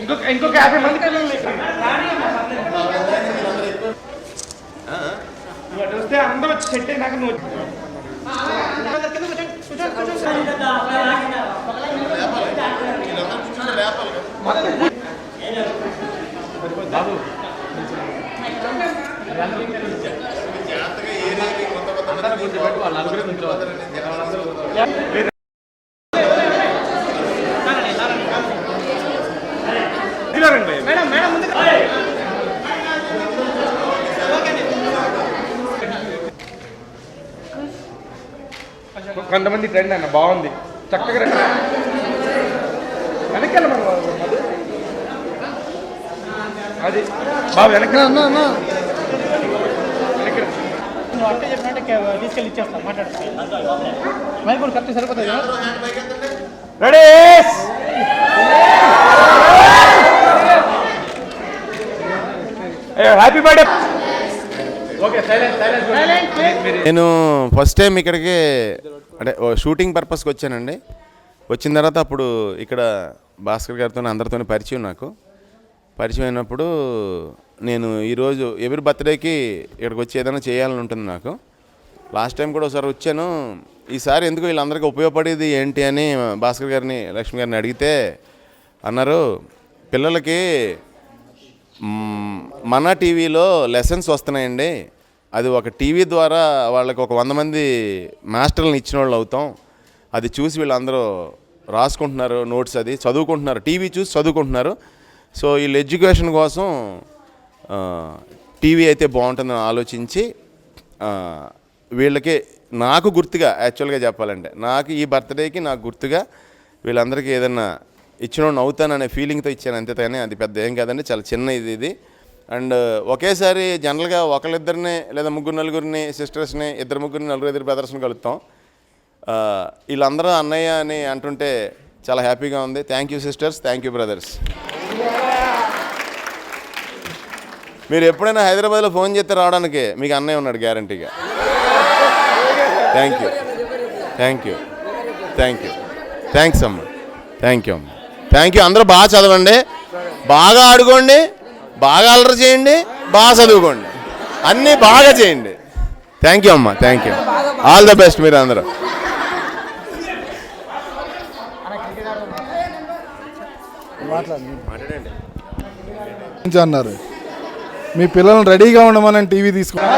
ఇంకొక 50 మంది పిల్లలు వస్తే అందరూ వచ్చి సెట్ అయినాక నువ్వు బాబు వాళ్ళ నలుగురు కొంతమంది ట్రెండ్ అన్న బాగుంది చక్కగా వెనకాల అది బాబు వెనక అంటే చెప్పినట్టే తీసుకెళ్ళి ఇచ్చేస్తాను మాట్లాడుతాను మరి కూడా కరెక్ట్ సరిపోతుంది రెడీ హ్యాపీ బర్త్డే. నేను ఫస్ట్ టైం ఇక్కడికి అంటే షూటింగ్ పర్పస్కి వచ్చానండి. వచ్చిన తర్వాత అప్పుడు ఇక్కడ భాస్కర్ గారితో అందరితో పరిచయం అయినప్పుడు నేను ఈరోజు ఎవరి బర్త్డేకి ఇక్కడికి వచ్చి ఏదైనా చేయాలని ఉంటుంది నాకు. లాస్ట్ టైం కూడా ఒకసారి వచ్చాను. ఈసారి ఎందుకు వీళ్ళందరికీ ఉపయోగపడేది ఏంటి అని భాస్కర్ గారిని లక్ష్మి గారిని అడిగితే అన్నారు, పిల్లలకి మన టీవీలో లెసన్స్ వస్తున్నాయండి, అది ఒక టీవీ ద్వారా వాళ్ళకి ఒక 100 మంది మాస్టర్లను ఇచ్చిన వాళ్ళు అవుతాం, అది చూసి వీళ్ళందరూ రాసుకుంటున్నారు, నోట్స్ అది చదువుకుంటున్నారు, టీవీ చూసి చదువుకుంటున్నారు. సో వీళ్ళు ఎడ్యుకేషన్ కోసం టీవీ అయితే బాగుంటుందని ఆలోచించి వీళ్ళకి నాకు గుర్తుగా యాక్చువల్గా చెప్పాలంటే నాకు ఈ బర్త్డేకి నాకు గుర్తుగా వీళ్ళందరికీ ఏదన్నా ఇచ్చినోడిని అవుతాననే ఫీలింగ్తో ఇచ్చాను అంతే. కానీ అది పెద్ద ఏం కాదండి, చాలా చిన్న ఇది. అండ్ ఒకేసారి జనరల్గా ఒకళ్ళిద్దరిని లేదా ముగ్గురు నలుగురిని సిస్టర్స్ని, ముగ్గురిని నలుగురు బ్రదర్స్ని కలుపుతాం. వీళ్ళందరూ అన్నయ్య అని అంటుంటే చాలా హ్యాపీగా ఉంది. Thank you sisters, thank you brothers. మీరు ఎప్పుడైనా హైదరాబాద్లో ఫోన్ చేస్తే రావడానికి మీకు అన్నయ్య ఉన్నాడు గ్యారంటీగా. థ్యాంక్ యూ థ్యాంక్స్ అమ్మ, థ్యాంక్ యూ అమ్మ, థ్యాంక్ యూ. అందరూ బాగా చదవండి, బాగా ఆడుకోండి, బాగా అల్లరి చేయండి, బాగా చదువుకోండి, అన్నీ బాగా చేయండి. థ్యాంక్ యూ అమ్మ, thank you, all the best. మీరు అందరూ అన్నారు మీ పిల్లలను రెడీగా ఉండమని టీవీ తీసుకున్నారు.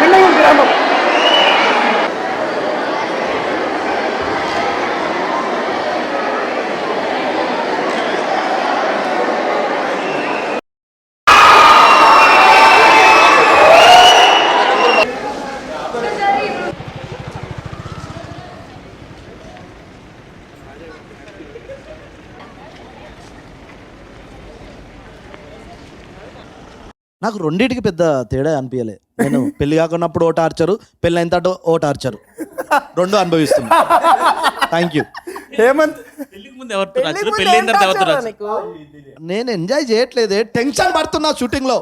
పిండగిరి గ్రామం. నాకు రెండింటికి పెద్ద తేడా అనిపించలే. నేను పెళ్లి కాకున్నప్పుడు ఓ టార్చరు, పెళ్ళి అయిన తర్వాత ఓ టార్చరు, రెండు అనుభవిస్తున్నా. Thank you. హేమంత్ పెళ్లికి ముందు ఎవరితో నచ్చరు, పెళ్లి అయిన తర్వాత ఎవరితో నచ్చరు? నేను ఎంజాయ్ చేయట్లేదే, టెన్షన్ పడుతున్నా షూటింగ్లో.